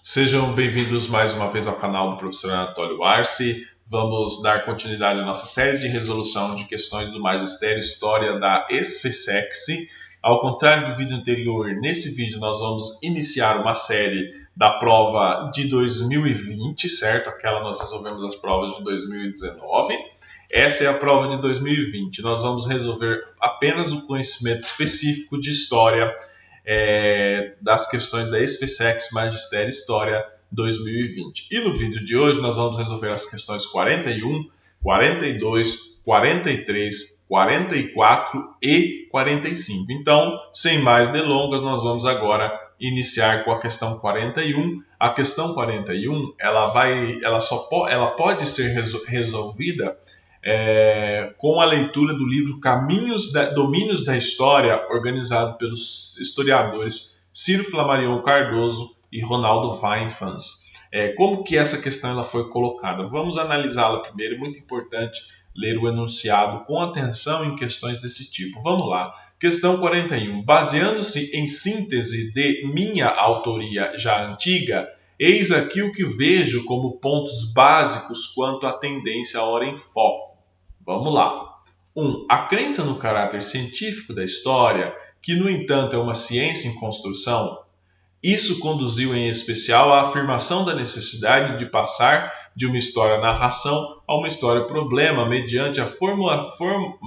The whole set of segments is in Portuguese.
Sejam bem-vindos mais uma vez ao canal do professor Anatólio Arce. Vamos dar continuidade à nossa série de resolução de questões do Magistério História da SFSEX. Ao contrário do vídeo anterior, nesse vídeo nós vamos iniciar uma série da prova de 2020, certo? Aquela nós resolvemos as provas de 2019. Essa é a prova de 2020. Nós vamos resolver apenas o conhecimento específico de História das questões da SFSEX Magistério História 2020. E no vídeo de hoje nós vamos resolver as questões 41, 42, 43, 44 e 45. Então, sem mais delongas, nós vamos agora iniciar com a questão 41. A questão 41, ela pode ser resolvida com a leitura do livro Domínios da História, organizado pelos historiadores Ciro Flammarion Cardoso e Ronaldo Weinfans. Como que essa questão ela foi colocada? Vamos analisá-la primeiro. É muito importante ler o enunciado com atenção em questões desse tipo. Vamos lá. Questão 41. Baseando-se em síntese de minha autoria já antiga, eis aqui o que vejo como pontos básicos quanto à tendência à hora em foco. Vamos lá. 1. A crença no caráter científico da história, que, no entanto, é uma ciência em construção. Isso conduziu, em especial, à afirmação da necessidade de passar de uma história-narração a uma história-problema mediante a formulação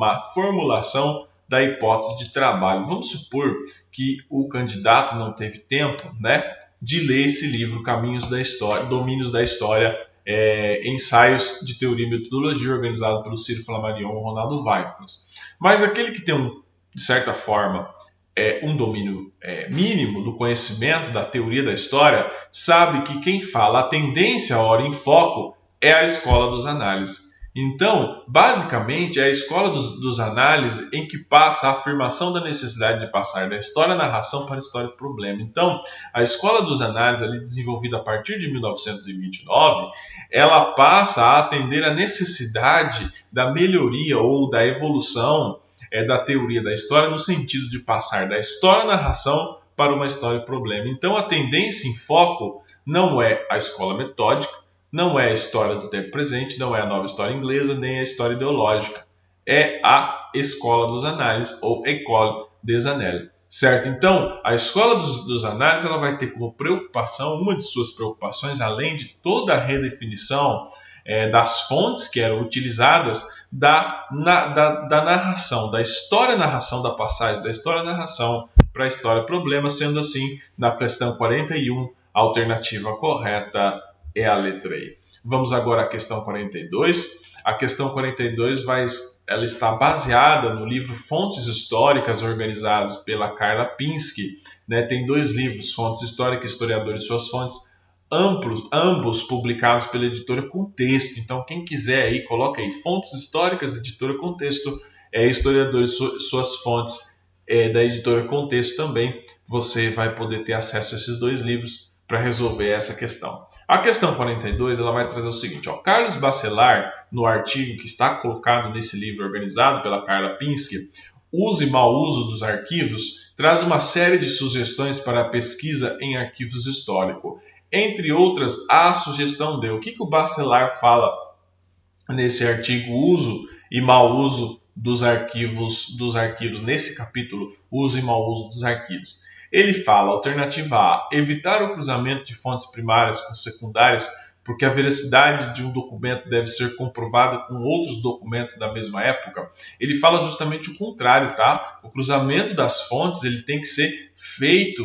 da hipótese de trabalho. Vamos supor que o candidato não teve tempo, de ler esse livro, Domínios da História, ensaios de teoria e metodologia, organizado pelo Ciro Flammarion e Ronaldo Weinfans. Mas aquele que tem, de certa forma, um domínio mínimo do conhecimento da teoria da história, sabe que quem fala a tendência à hora em foco é a escola dos análises. Então, basicamente, é a escola dos análises em que passa a afirmação da necessidade de passar da história-narração para a história-problema. Então, a escola dos análises, ali desenvolvida a partir de 1929, ela passa a atender a necessidade da melhoria ou da evolução da teoria da história, no sentido de passar da história-narração para uma história-problema. Então, a tendência em foco não é a escola metódica, não é a história do tempo presente, não é a nova história inglesa, nem a história ideológica. É a escola dos análises, ou École des Analyses, certo? Então, a escola dos análises ela vai ter como preocupação, uma de suas preocupações, além de toda a redefinição das fontes que eram utilizadas, da narração, da história-narração, da passagem da história-narração para a história-problema, sendo assim, na questão 41, a alternativa correta é a letra E. Vamos agora à questão 42. A questão 42 ela está baseada no livro Fontes Históricas, organizados pela Carla Pinsky. Tem dois livros, Fontes Históricas, Historiador e Suas Fontes, ambos publicados pela editora Contexto. Então, quem quiser aí, coloca aí Fontes Históricas, editora Contexto, Historiador e Suas Fontes, da editora Contexto também. Você vai poder ter acesso a esses dois livros para resolver essa questão. A questão 42 ela vai trazer o seguinte: Carlos Bacelar, no artigo que está colocado nesse livro organizado pela Carla Pinsky, Uso e Mau Uso dos Arquivos, traz uma série de sugestões para a pesquisa em arquivos históricos. Entre outras, a sugestão de o que o Bacelar fala nesse artigo Uso e Mau Uso dos Arquivos, nesse capítulo Uso e Mau Uso dos Arquivos. Ele fala, alternativa A, evitar o cruzamento de fontes primárias com secundárias, porque a veracidade de um documento deve ser comprovada com outros documentos da mesma época. Ele fala justamente o contrário, tá? O cruzamento das fontes ele tem que ser feito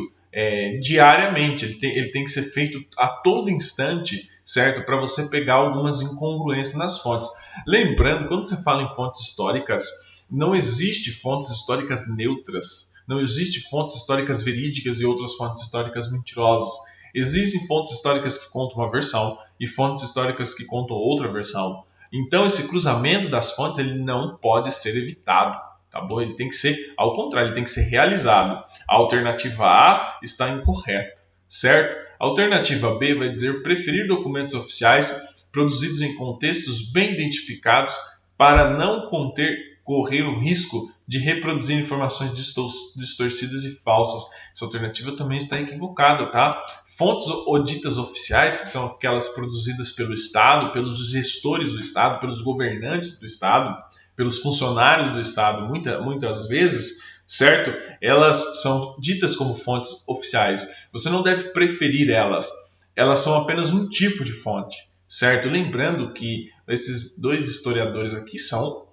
diariamente, ele tem que ser feito a todo instante, certo? Para você pegar algumas incongruências nas fontes. Lembrando, quando você fala em fontes históricas, não existe fontes históricas neutras, não existe fontes históricas verídicas e outras fontes históricas mentirosas. Existem fontes históricas que contam uma versão e fontes históricas que contam outra versão. Então, esse cruzamento das fontes ele não pode ser evitado. Tá bom? Ele tem que ser, ao contrário, ele tem que ser realizado. A alternativa A está incorreta, certo? A alternativa B vai dizer preferir documentos oficiais produzidos em contextos bem identificados para não conter correr o risco de reproduzir informações distorcidas e falsas. Essa alternativa também está equivocada, tá? Fontes ou ditas oficiais, que são aquelas produzidas pelo Estado, pelos gestores do Estado, pelos governantes do Estado, pelos funcionários do Estado, muitas vezes, certo? Elas são ditas como fontes oficiais. Você não deve preferir elas. Elas são apenas um tipo de fonte, certo? Lembrando que esses dois historiadores aqui são,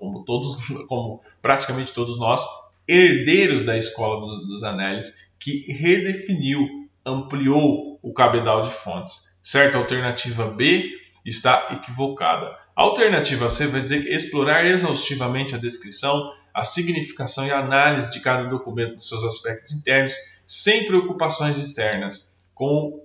como praticamente todos nós, herdeiros da Escola dos Anéis, que redefiniu, ampliou o cabedal de fontes, certo? A alternativa B está equivocada. A alternativa C vai dizer que explorar exaustivamente a descrição, a significação e a análise de cada documento nos seus aspectos internos, sem preocupações externas, como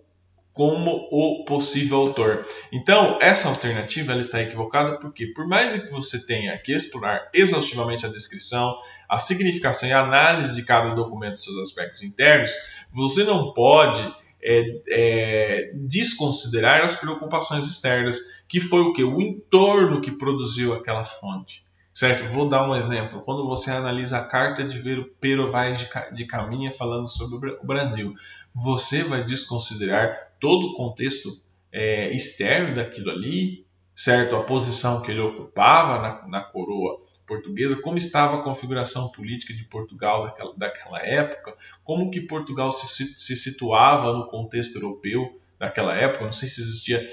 o possível autor. Então, essa alternativa ela está equivocada porque, por mais que você tenha que explorar exaustivamente a descrição, a significação e a análise de cada documento nos seus aspectos internos, você não pode desconsiderar as preocupações externas, que foi o que? O entorno que produziu aquela fonte. Certo? Vou dar um exemplo. Quando você analisa a carta de Pero Vaz de Caminha falando sobre o Brasil, você vai desconsiderar todo o contexto externo daquilo ali, certo? A posição que ele ocupava na coroa portuguesa, como estava a configuração política de Portugal daquela época, como que Portugal se situava no contexto europeu naquela época. Não sei se existia,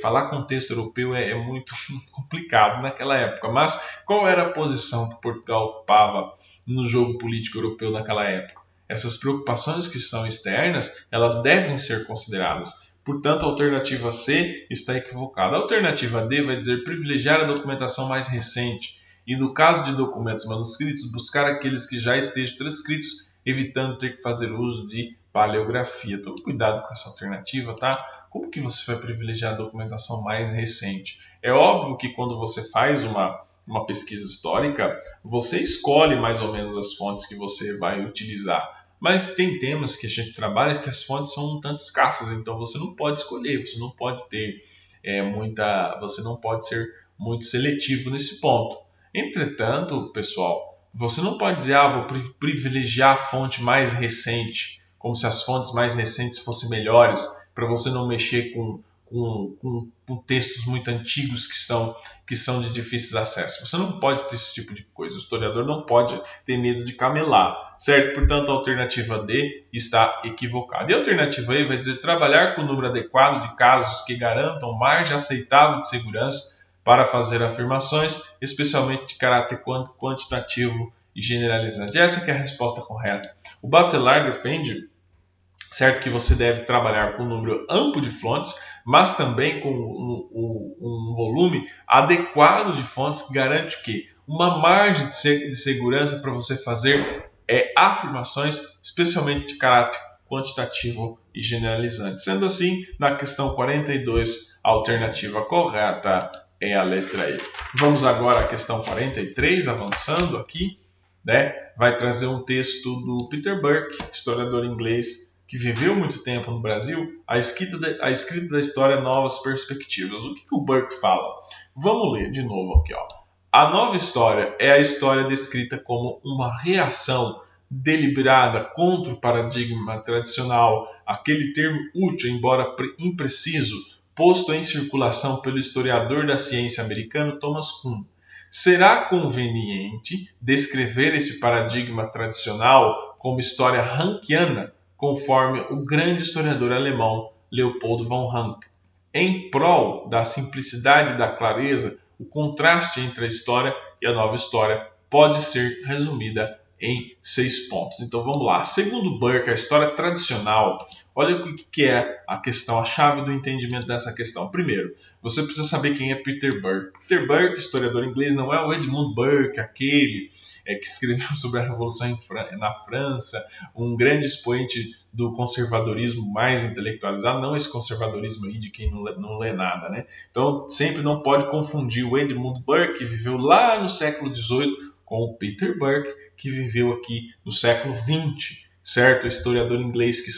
falar contexto europeu é muito complicado naquela época, mas qual era a posição que Portugal ocupava no jogo político europeu naquela época? Essas preocupações que são externas, elas devem ser consideradas. Portanto, a alternativa C está equivocada. A alternativa D vai dizer privilegiar a documentação mais recente e, no caso de documentos manuscritos, buscar aqueles que já estejam transcritos, evitando ter que fazer uso de paleografia. Tome cuidado com essa alternativa, tá? Como que você vai privilegiar a documentação mais recente? É óbvio que quando você faz uma pesquisa histórica, você escolhe mais ou menos as fontes que você vai utilizar. Mas tem temas que a gente trabalha que as fontes são um tanto escassas, então você não pode escolher, você não pode ter você não pode ser muito seletivo nesse ponto. Entretanto, pessoal, você não pode dizer, vou privilegiar a fonte mais recente, como se as fontes mais recentes fossem melhores, para você não mexer com textos muito antigos que são de difícil acesso. Você não pode ter esse tipo de coisa. O historiador não pode ter medo de camelar, certo? Portanto, a alternativa D está equivocada. E a alternativa E vai dizer trabalhar com o número adequado de casos que garantam margem aceitável de segurança para fazer afirmações, especialmente de caráter quantitativo e generalizante. Essa que é a resposta correta. O Bachelard defende, certo, que você deve trabalhar com um número amplo de fontes, mas também com um volume adequado de fontes que garante o quê? Uma margem de segurança para você fazer afirmações, especialmente de caráter quantitativo e generalizante. Sendo assim, na questão 42, a alternativa correta é a letra E. Vamos agora à questão 43, avançando aqui, né? Vai trazer um texto do Peter Burke, historiador inglês, que viveu muito tempo no Brasil, a escrita da história Novas Perspectivas. O que o Burke fala? Vamos ler de novo aqui, ó. A nova história é a história descrita como uma reação deliberada contra o paradigma tradicional, aquele termo útil, embora impreciso, posto em circulação pelo historiador da ciência americano Thomas Kuhn. Será conveniente descrever esse paradigma tradicional como história rankiana, conforme o grande historiador alemão Leopold von Ranke. Em prol da simplicidade e da clareza, o contraste entre a história e a nova história pode ser resumida em 6 pontos. Então vamos lá. Segundo Burke, a história tradicional, olha o que é a questão, a chave do entendimento dessa questão. Primeiro, você precisa saber quem é Peter Burke. Peter Burke, historiador inglês, não é o Edmund Burke, aquele que escreveu sobre a Revolução na França, um grande expoente do conservadorismo mais intelectualizado, não esse conservadorismo aí de quem não lê nada, né? Então, sempre não pode confundir o Edmund Burke, que viveu lá no século XVIII, com o Peter Burke, que viveu aqui no século XX, certo? Historiador inglês que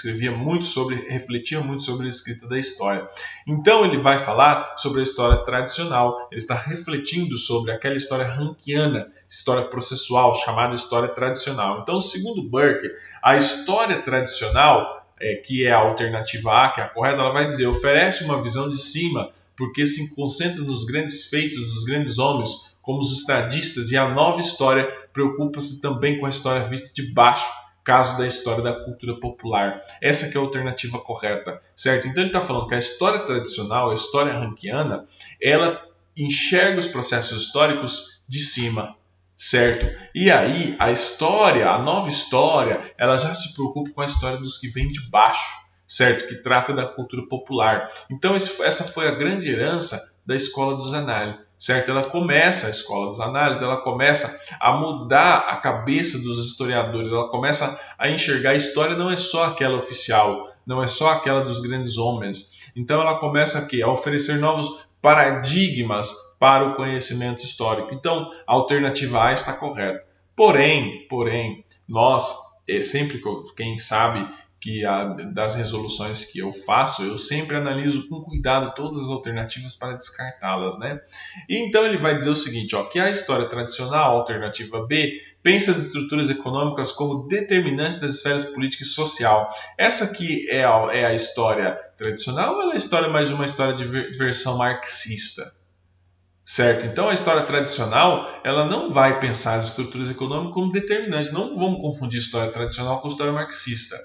refletia muito sobre a escrita da história. Então ele vai falar sobre a história tradicional, ele está refletindo sobre aquela história rankiana, história processual, chamada história tradicional. Então, segundo Burke, a história tradicional, que é a alternativa A, que é a correta, ela vai dizer, oferece uma visão de cima, porque se concentra nos grandes feitos dos grandes homens, como os estadistas, e a nova história preocupa-se também com a história vista de baixo, caso da história da cultura popular. Essa que é a alternativa correta, certo? Então ele está falando que a história tradicional, a história rankiana, ela enxerga os processos históricos de cima, certo? E aí a nova história, ela já se preocupa com a história dos que vêm de baixo, certo? Que trata da cultura popular. Então essa foi a grande herança da Escola dos Análises, certo? A Escola dos Análises, ela começa a mudar a cabeça dos historiadores, ela começa a enxergar a história não é só aquela oficial, não é só aquela dos grandes homens. Então ela começa aqui a oferecer novos paradigmas para o conhecimento histórico. Então a alternativa A está correta. Porém, nós, sempre quem sabe que das resoluções que eu faço, eu sempre analiso com cuidado todas as alternativas para descartá-las, né? E então ele vai dizer o seguinte, que a história tradicional, alternativa B, pensa as estruturas econômicas como determinantes das esferas política e social. Essa aqui é a história tradicional ou ela é mais uma história de versão marxista? Certo? Então a história tradicional, ela não vai pensar as estruturas econômicas como determinantes. Não vamos confundir história tradicional com história marxista.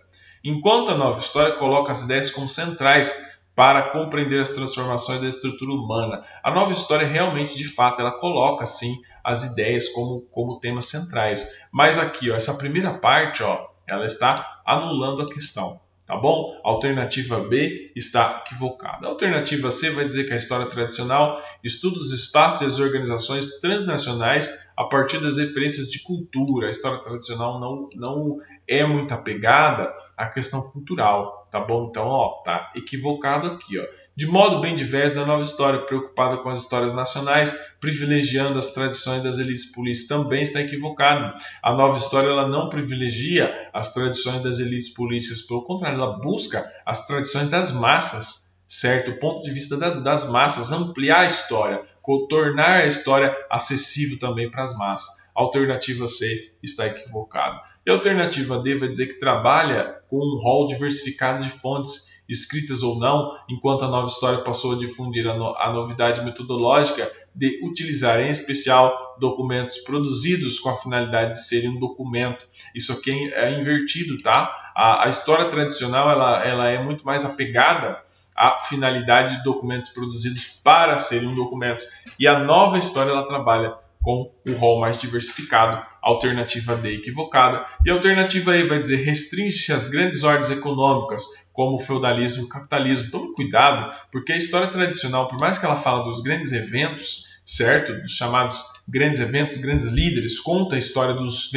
Enquanto a nova história coloca as ideias como centrais para compreender as transformações da estrutura humana. A nova história realmente, de fato, ela coloca, sim, as ideias como temas centrais. Mas aqui, essa primeira parte, ela está anulando a questão. Tá bom? A alternativa B está equivocada. A alternativa C vai dizer que a história tradicional estuda os espaços e as organizações transnacionais a partir das referências de cultura. A história tradicional não é muito apegada à questão cultural, tá bom? Então, tá equivocado aqui, De modo bem diverso da nova história, preocupada com as histórias nacionais, privilegiando as tradições das elites políticas, também está equivocado. A nova história, ela não privilegia as tradições das elites políticas, pelo contrário, ela busca as tradições das massas, certo? O ponto de vista das massas, ampliar a história, tornar a história acessível também para as massas. A alternativa C está equivocada. E a alternativa D vai dizer que trabalha com um rol diversificado de fontes, escritas ou não, enquanto a nova história passou a difundir a novidade metodológica de utilizar, em especial, documentos produzidos com a finalidade de serem um documento. Isso aqui é invertido, tá? A história tradicional ela é muito mais apegada à finalidade de documentos produzidos para serem documentos. E a nova história ela trabalha com o rol mais diversificado, alternativa D equivocada. E a alternativa E vai dizer restringe-se às grandes ordens econômicas, como o feudalismo e o capitalismo. Tome cuidado, porque a história tradicional, por mais que ela fala dos grandes eventos, certo? Dos chamados grandes eventos, grandes líderes, conta a história dos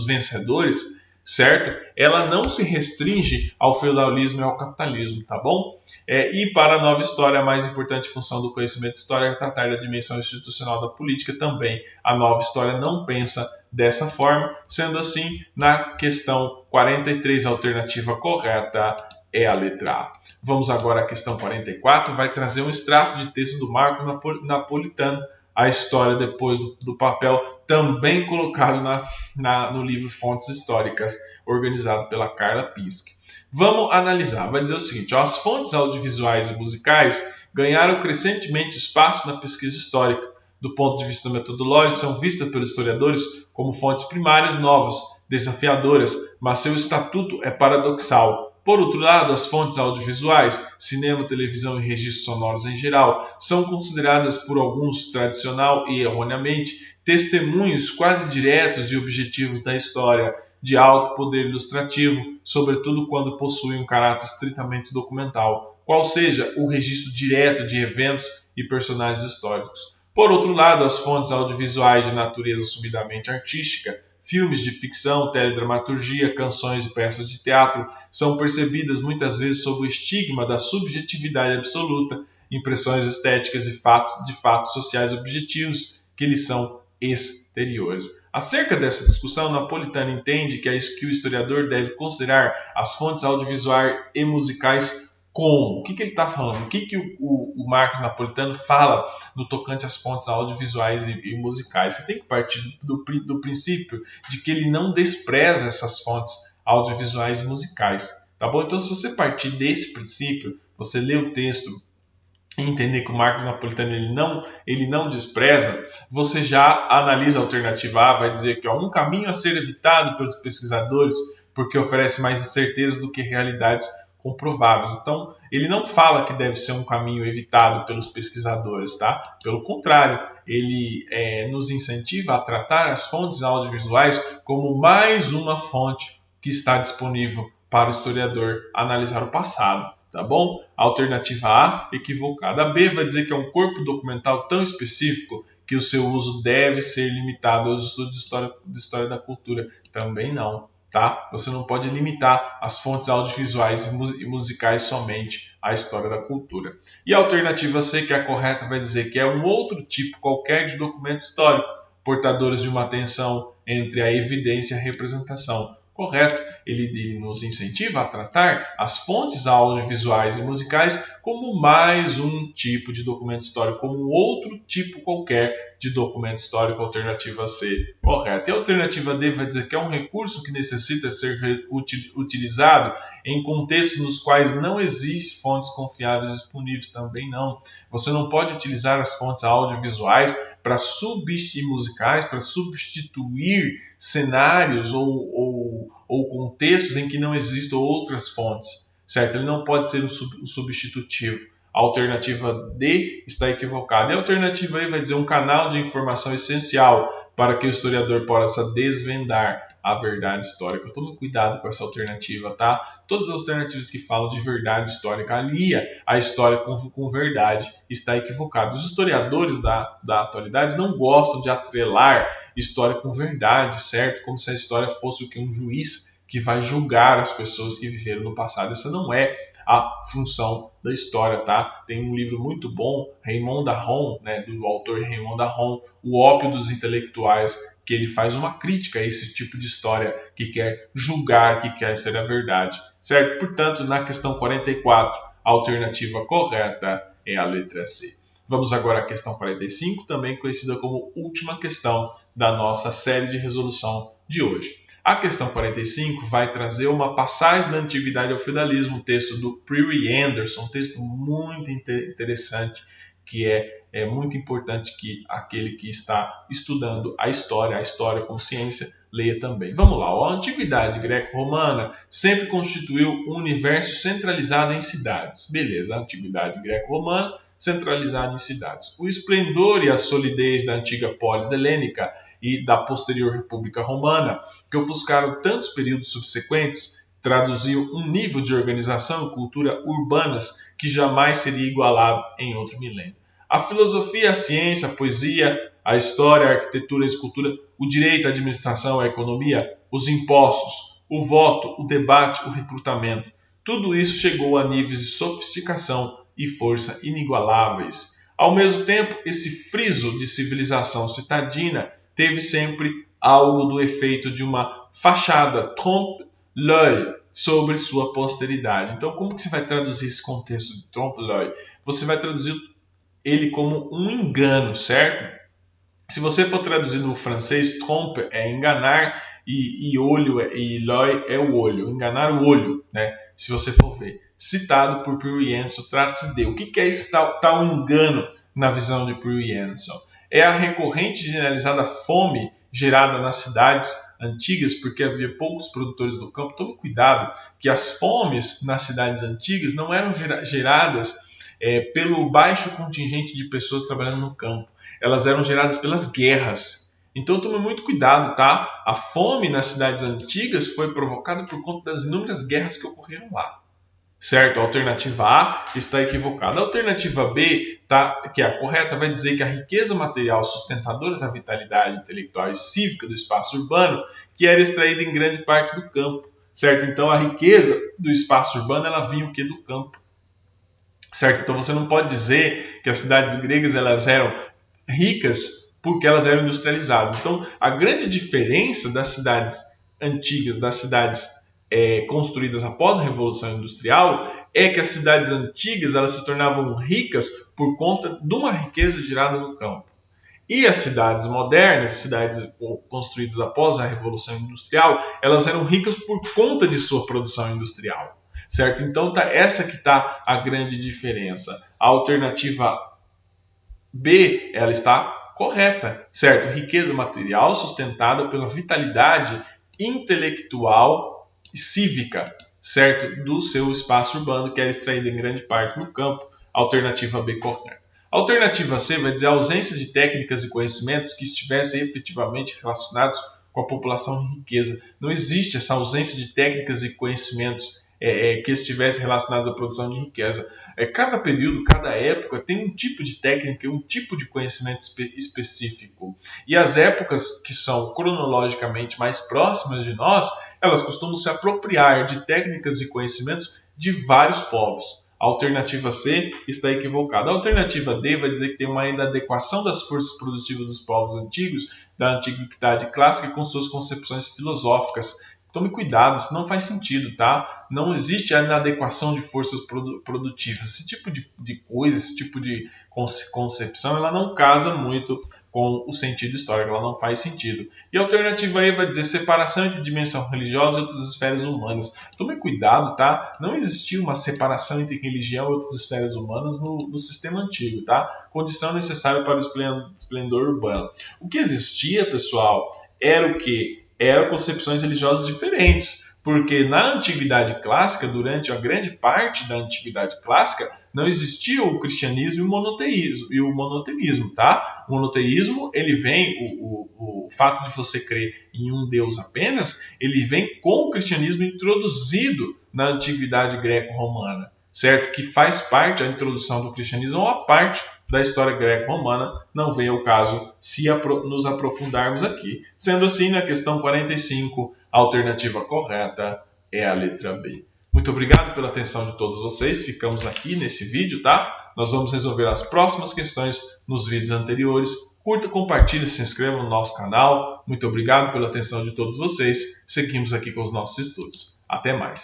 vencedores, certo? Ela não se restringe ao feudalismo e ao capitalismo, tá bom? E para a nova história, a mais importante função do conhecimento histórico é tratar da dimensão institucional da política também. A nova história não pensa dessa forma, sendo assim, na questão 43, a alternativa correta é a letra A. Vamos agora à questão 44, vai trazer um extrato de texto do Marcos Napolitano, a história depois do papel, também colocado no livro Fontes Históricas, organizado pela Carla Pinsky. Vamos analisar. Vai dizer o seguinte, as fontes audiovisuais e musicais ganharam crescentemente espaço na pesquisa histórica. Do ponto de vista metodológico, são vistas pelos historiadores como fontes primárias novas, desafiadoras, mas seu estatuto é paradoxal. Por outro lado, as fontes audiovisuais, cinema, televisão e registros sonoros em geral, são consideradas por alguns, tradicional e erroneamente, testemunhos quase diretos e objetivos da história, de alto poder ilustrativo, sobretudo quando possuem um caráter estritamente documental, qual seja o registro direto de eventos e personagens históricos. Por outro lado, as fontes audiovisuais de natureza assumidamente artística, filmes de ficção, teledramaturgia, canções e peças de teatro são percebidas muitas vezes sob o estigma da subjetividade absoluta, impressões estéticas e de fatos sociais objetivos que lhes são exteriores. Acerca dessa discussão, Napolitano entende que o historiador deve considerar as fontes audiovisuais e musicais como? O que ele está falando? O que o Marcos Napolitano fala no tocante às fontes audiovisuais e musicais? Você tem que partir do princípio de que ele não despreza essas fontes audiovisuais e musicais. Tá bom? Então, se você partir desse princípio, você lê o texto e entender que o Marcos Napolitano ele não despreza, você já analisa a alternativa A, vai dizer que é um caminho a ser evitado pelos pesquisadores porque oferece mais incerteza do que realidades comprováveis. Então, ele não fala que deve ser um caminho evitado pelos pesquisadores, tá? Pelo contrário, ele nos incentiva a tratar as fontes audiovisuais como mais uma fonte que está disponível para o historiador analisar o passado. Tá bom? Alternativa A, equivocada. A B vai dizer que é um corpo documental tão específico que o seu uso deve ser limitado aos estudos de história da cultura. Também não, tá? Você não pode limitar as fontes audiovisuais e musicais somente à história da cultura. E a alternativa C, que é a correta, vai dizer que é um outro tipo qualquer de documento histórico, portadores de uma tensão entre a evidência e a representação. Correto, ele nos incentiva a tratar as fontes audiovisuais e musicais como mais um tipo de documento histórico, como outro tipo qualquer de documento histórico. Alternativa C, correto. E a alternativa D vai dizer que é um recurso que necessita ser utilizado em contextos nos quais não existem fontes confiáveis disponíveis. Também não. Você não pode utilizar as fontes audiovisuais para substituir musicais, para substituir cenários ou contextos em que não existam outras fontes, certo? Ele não pode ser um substitutivo. A alternativa D está equivocada. E a alternativa E vai dizer um canal de informação essencial para que o historiador possa desvendar a verdade histórica. Tome cuidado com essa alternativa, tá? Todas as alternativas que falam de verdade histórica, alia a história com verdade, está equivocado. Os historiadores da atualidade não gostam de atrelar história com verdade, certo? Como se a história fosse o que? Um juiz que vai julgar as pessoas que viveram no passado. Essa não é a função da história, tá? Tem um livro muito bom, Raymond Aron, né, do autor Raymond Aron, O Ópio dos Intelectuais, que ele faz uma crítica a esse tipo de história que quer julgar, que quer ser a verdade, certo? Portanto, na questão 44, a alternativa correta é a letra C. Vamos agora à questão 45, também conhecida como última questão da nossa série de resolução de hoje. A questão 45 vai trazer uma passagem da Antiguidade ao Feudalismo, um texto do Prairie Anderson, um texto muito interessante, que é muito importante que aquele que está estudando a história como ciência, leia também. Vamos lá, a Antiguidade greco-romana sempre constituiu um universo centralizado em cidades. Beleza, a Antiguidade greco-romana centralizada em cidades. O esplendor e a solidez da antiga polis helênica e da posterior República Romana, que ofuscaram tantos períodos subsequentes, traduziu um nível de organização e cultura urbanas que jamais seria igualado em outro milênio. A filosofia, a ciência, a poesia, a história, a arquitetura, a escultura, o direito, a administração, a economia, os impostos, o voto, o debate, o recrutamento, tudo isso chegou a níveis de sofisticação e força inigualáveis. Ao mesmo tempo, esse friso de civilização citadina teve sempre algo do efeito de uma fachada, trompe-l'œil, sobre sua posteridade. Então, como que você vai traduzir esse contexto de trompe-l'œil? Você vai traduzir ele como um engano, certo? Se você for traduzir no francês, trompe é enganar e olho e l'œil é o olho, enganar o olho, né? Se você for ver. Citado por Prairie Anderson, trata-se de o que é esse tal engano na visão de Prairie Anderson? É a recorrente e generalizada fome gerada nas cidades antigas, porque havia poucos produtores no campo. Tome cuidado que as fomes nas cidades antigas não eram geradas pelo baixo contingente de pessoas trabalhando no campo. Elas eram geradas pelas guerras. Então tome muito cuidado, tá? A fome nas cidades antigas foi provocada por conta das inúmeras guerras que ocorreram lá. Certo? A alternativa A está equivocada. A alternativa B, que é a correta, vai dizer que a riqueza material sustentadora da vitalidade intelectual e cívica do espaço urbano, que era extraída em grande parte do campo. Certo? Então a riqueza do espaço urbano ela vinha o quê? Do campo. Certo? Então você não pode dizer que as cidades gregas elas eram ricas porque elas eram industrializadas. Então, a grande diferença das cidades antigas, das cidades construídas após a Revolução Industrial, é que as cidades antigas elas se tornavam ricas por conta de uma riqueza gerada no campo. E as cidades modernas, as cidades construídas após a Revolução Industrial, elas eram ricas por conta de sua produção industrial, certo? Então, essa que está a grande diferença. A alternativa B, ela está correta, certo? Riqueza material sustentada pela vitalidade intelectual e cívica, certo? Do seu espaço urbano, que era extraída em grande parte no campo. Alternativa B, correta. A alternativa C vai dizer a ausência de técnicas e conhecimentos que estivessem efetivamente relacionados com a população em riqueza. Não existe essa ausência de técnicas e conhecimentos que estivessem relacionados à produção de riqueza. Cada período, cada época tem um tipo de técnica, um tipo de conhecimento específico. E as épocas que são cronologicamente mais próximas de nós, elas costumam se apropriar de técnicas e conhecimentos de vários povos. A alternativa C está equivocada. A alternativa D vai dizer que tem uma inadequação das forças produtivas dos povos antigos, da antiguidade clássica, com suas concepções filosóficas. Tome cuidado, isso não faz sentido, tá? Não existe a inadequação de forças produtivas. Esse tipo de coisa, esse tipo de concepção, ela não casa muito com o sentido histórico, ela não faz sentido. E a alternativa E vai dizer separação entre dimensão religiosa e outras esferas humanas. Tome cuidado, tá? Não existia uma separação entre religião e outras esferas humanas no sistema antigo, tá? Condição necessária para o esplendor urbano. O que existia, pessoal, era o quê? Eram concepções religiosas diferentes, porque na Antiguidade Clássica, durante a grande parte da Antiguidade Clássica, não existia o cristianismo e o monoteísmo, tá? O monoteísmo, ele vem, o fato de você crer em um Deus apenas, ele vem com o cristianismo introduzido na Antiguidade Greco-Romana, certo? Que faz parte, a introdução do cristianismo, uma parte da história greco-romana, não vem ao caso se nos aprofundarmos aqui. Sendo assim, na questão 45, a alternativa correta é a letra B. Muito obrigado pela atenção de todos vocês, ficamos aqui nesse vídeo, tá? Nós vamos resolver as próximas questões nos vídeos anteriores. Curta, compartilhe, se inscreva no nosso canal. Muito obrigado pela atenção de todos vocês. Seguimos aqui com os nossos estudos. Até mais.